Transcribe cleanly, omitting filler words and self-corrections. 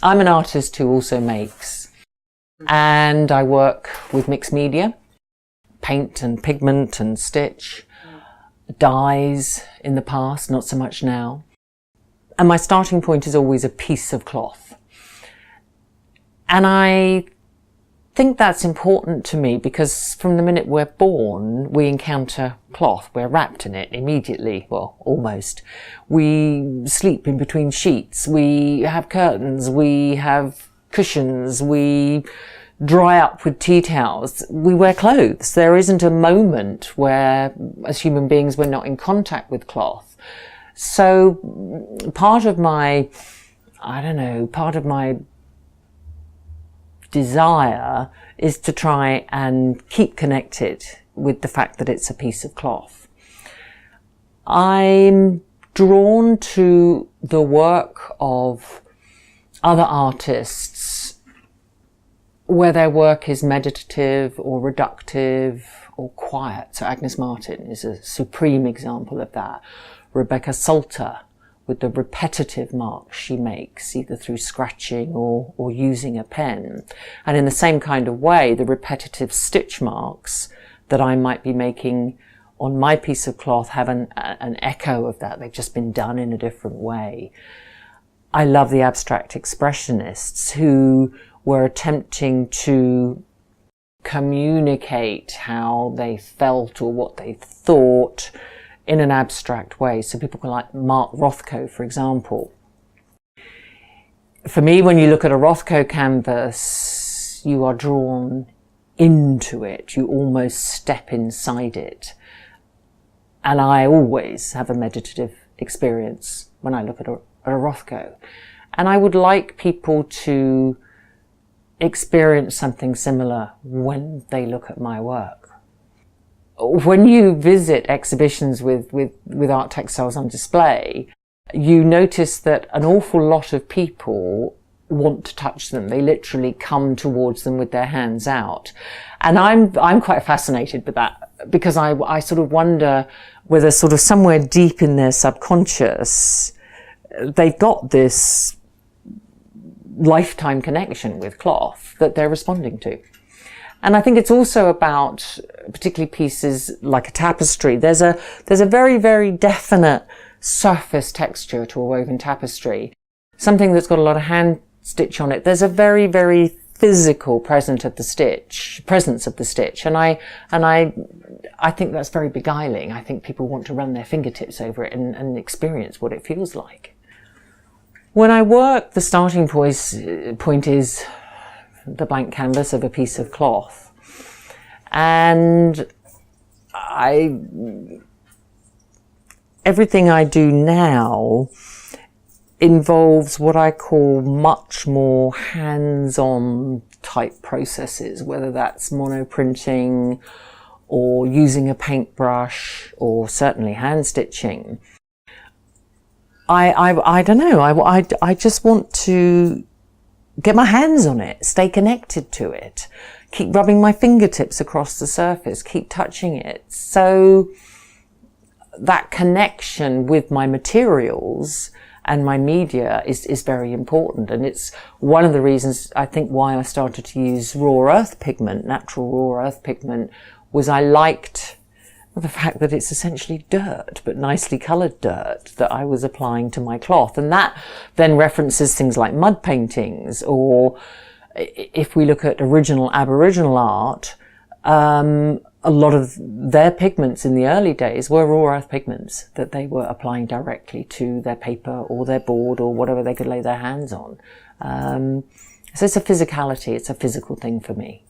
I'm an artist who also makes, and I work with mixed media, paint and pigment and stitch, dyes in the past, not so much now. And my starting point is always a piece of cloth. And I think that's important to me because from the minute we're born, we encounter cloth. We're wrapped in it immediately, well, almost. We sleep in between sheets. We have curtains. We have cushions. We dry up with tea towels. We wear clothes. There isn't a moment where, as human beings, we're not in contact with cloth. So part of my desire is to try and keep connected with the fact that it's a piece of cloth. I'm drawn to the work of other artists where their work is meditative or reductive or quiet. So Agnes Martin is a supreme example of that. Rebecca Salter, with the repetitive marks she makes, either through scratching or using a pen. And in the same kind of way, the repetitive stitch marks that I might be making on my piece of cloth have an echo of that. They've just been done in a different way. I love the abstract expressionists who were attempting to communicate how they felt or what they thought in an abstract way. So people like Mark Rothko, for example. For me, when you look at a Rothko canvas, you are drawn into it. You almost step inside it. And I always have a meditative experience when I look at a Rothko. And I would like people to experience something similar when they look at my work. When you visit exhibitions with art textiles on display, you notice that an awful lot of people want to touch them. They literally come towards them with their hands out. And I'm quite fascinated with that because I sort of wonder whether sort of somewhere deep in their subconscious, they've got this lifetime connection with cloth that they're responding to. And I think it's also about, particularly pieces like a tapestry. There's a very, very definite surface texture to a woven tapestry. Something that's got a lot of hand stitch on it. There's a very, very physical presence of the stitch. And I think that's very beguiling. I think people want to run their fingertips over it and experience what it feels like. When I work, the starting point is the blank canvas of a piece of cloth. And everything I do now involves what I call much more hands-on type processes, whether that's monoprinting or using a paintbrush or certainly hand stitching. I don't know, I just want to get my hands on it, stay connected to it, keep rubbing my fingertips across the surface, keep touching it. So that connection with my materials and my media is very important. And it's one of the reasons I think why I started to use raw earth pigment, natural raw earth pigment, was I liked the fact that it's essentially dirt, but nicely coloured dirt that I was applying to my cloth. And that then references things like mud paintings, or if we look at original Aboriginal art, a lot of their pigments in the early days were raw earth pigments that they were applying directly to their paper or their board or whatever they could lay their hands on. So it's a physicality, it's a physical thing for me.